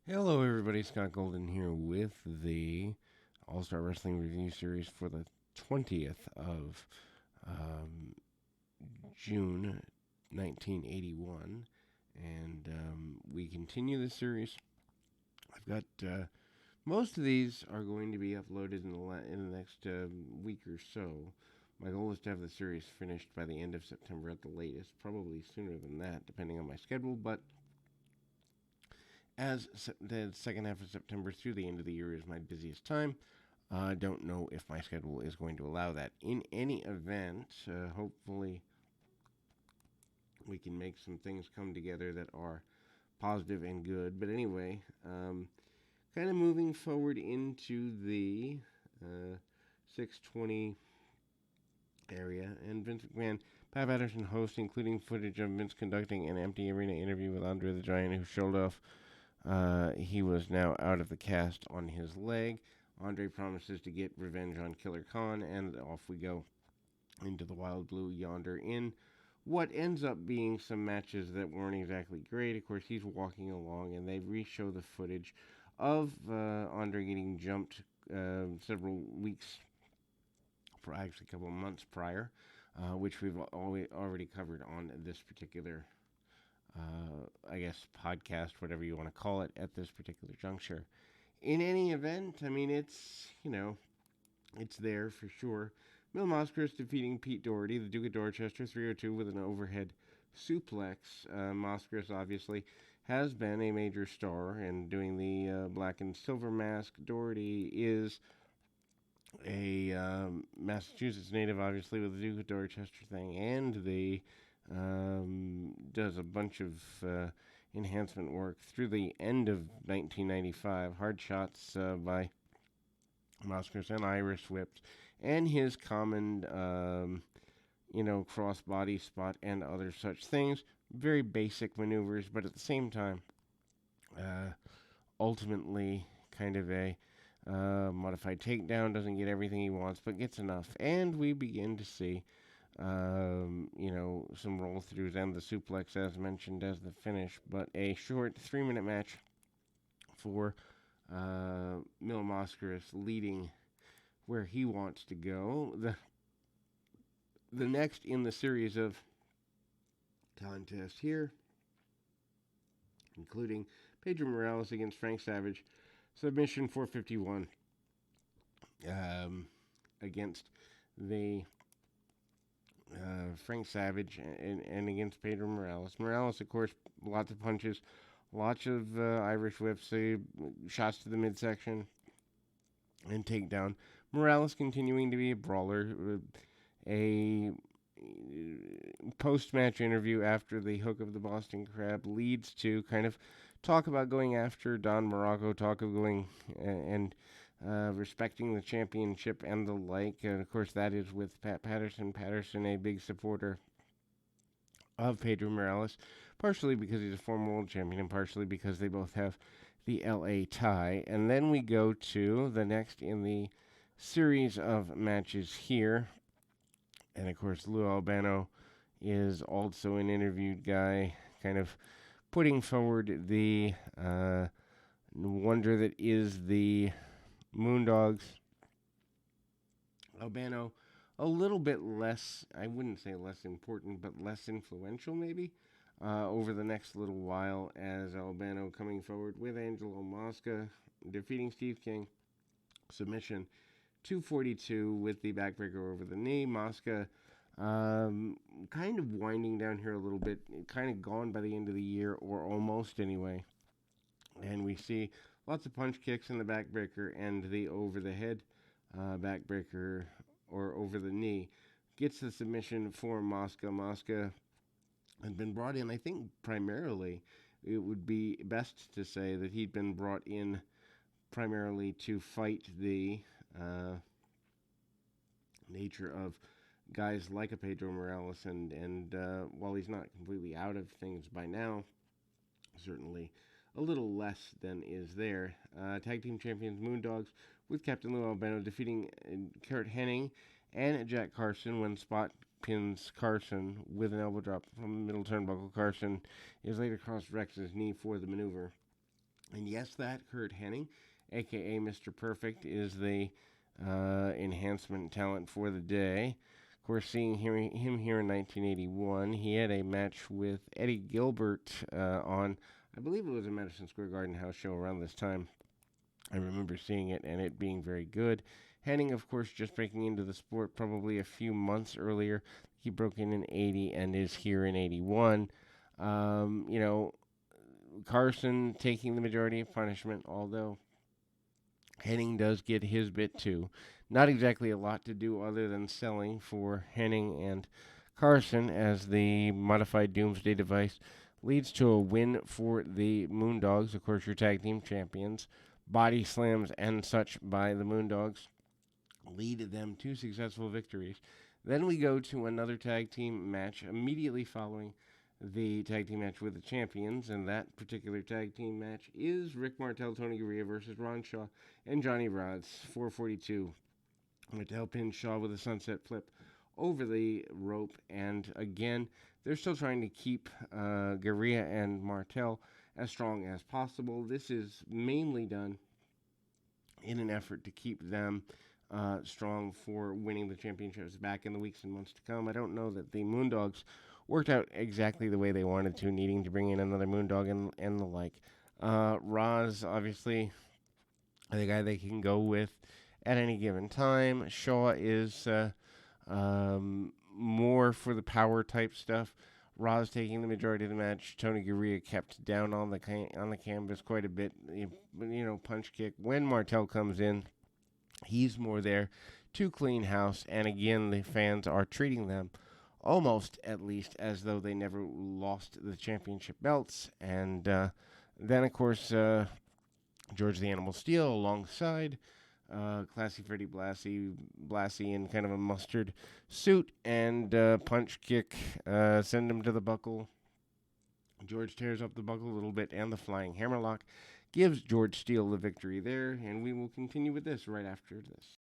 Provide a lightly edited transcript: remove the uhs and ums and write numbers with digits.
Hello, everybody. Scott Golden here with the All Star Wrestling Review Series for the 20th of um, June 1981. And we continue the series. I've got most of these are going to be uploaded in the next week or so. My goal is to have the series finished by the end of September at the latest, probably sooner than that, depending on my schedule. But as the second half of September through the end of the year is my busiest time, I don't know if my schedule is going to allow that. In any event, hopefully we can make some things come together that are positive and good. But anyway, kind of moving forward into the 620 area, and Vince McMahon, Pat Patterson host, including footage of Vince conducting an empty arena interview with Andre the Giant, who showed off he was now out of the cast on his leg. Andre promises to get revenge on Killer Khan, and off we go into the wild blue yonder in what ends up being some matches that weren't exactly great. Of course, he's walking along, and they re-show the footage of Andre getting jumped several weeks, actually a couple of months prior, which we've already covered on this particular I guess, podcast, whatever you want to call it, at this particular juncture. In any event, I mean, it's there for sure. Mil Mascaras defeating Pete Doherty, the Duke of Dorchester, 302 with an overhead suplex. Mascaras obviously has been a major star and doing the black and silver mask. Doherty is a Massachusetts native, obviously, with the Duke of Dorchester thing, and the does a bunch of enhancement work through the end of 1995. Hard shots by Mascaras and Irish whips, and his common, cross body spot and other such things. Very basic maneuvers, but at the same time, uh, ultimately kind of a modified takedown. Doesn't get everything he wants, but gets enough. And we begin to see, some roll throughs and the suplex, as mentioned, as the finish. But a short 3-minute match for Mil Mascaras leading where he wants to go. The next in the series of contests here, including Pedro Morales against Frank Savage, submission 451 against the Frank Savage and against Pedro Morales. Morales, of course, lots of punches, lots of Irish whips, shots to the midsection, and takedown. Morales continuing to be a brawler. A post-match interview after the hook of the Boston Crab leads to kind of talk about going after Don Morocco, talk of going and respecting the championship and the like. And of course, that is with Pat Patterson. Patterson, a big supporter of Pedro Morales, partially because he's a former world champion and partially because they both have the LA tie. And then we go to the next in the series of matches here. And of course, Lou Albano is also an interviewed guy, kind of putting forward the wonder that is the Moondogs. Albano, a little bit less, I wouldn't say less important, but less influential maybe, over the next little while, as Albano coming forward with Angelo Mosca, defeating Steve King, submission 242 with the backbreaker over the knee. Mosca kind of winding down here a little bit, kind of gone by the end of the year, or almost anyway. And we see lots of punch kicks in the backbreaker and the over the head backbreaker or over the knee. Gets the submission for Mosca. Mosca had been brought in, I think, primarily. It would be best to say that he'd been brought in primarily to fight the nature of guys like a Pedro Morales, and while he's not completely out of things by now, certainly a little less than is there. Tag team champions Moondogs with Captain Lou Albano defeating Kurt Hennig and Jack Carson when Spot pins Carson with an elbow drop from the middle turnbuckle. Carson is later crossed Rex's knee for the maneuver. And yes, that Kurt Hennig, aka Mr. Perfect, is the enhancement talent for the day. Of course, seeing him here in 1981, he had a match with Eddie Gilbert on, I believe it was a Madison Square Garden house show around this time. I remember seeing it and it being very good. Hennig, of course, just breaking into the sport probably a few months earlier. He broke in 80 and is here in 81. You know, Carson taking the majority of punishment, although Hennig does get his bit too. Not exactly a lot to do other than selling for Hennig and Carson, as the modified Doomsday device leads to a win for the Moondogs, of course, your tag team champions. Body slams and such by the Moondogs lead them to successful victories. Then we go to another tag team match immediately following the tag team match with the champions, and that particular tag team match is Rick Martel, Tony Garea versus Ron Shaw and Johnny Rodz. 442. Martel pins Shaw with a sunset flip over the rope, and again, they're still trying to keep Garea and Martel as strong as possible. This is mainly done in an effort to keep them strong for winning the championships back in the weeks and months to come. I don't know that the Moondogs worked out exactly the way they wanted to, needing to bring in another Moondog and the like. Roz, obviously, the guy they can go with at any given time. Shaw is more for the power type stuff. Roz taking the majority of the match. Tony Garea kept down on the canvas quite a bit. Punch kick. When Martel comes in, he's more there to clean house. And again, the fans are treating them almost, at least, as though they never lost the championship belts. And then, of course, George the Animal Steele alongside Classy Freddie Blassie in kind of a mustard suit, and punch kick, send him to the buckle. George tears up the buckle a little bit, and the flying hammerlock gives George Steele the victory there, and we will continue with this right after this.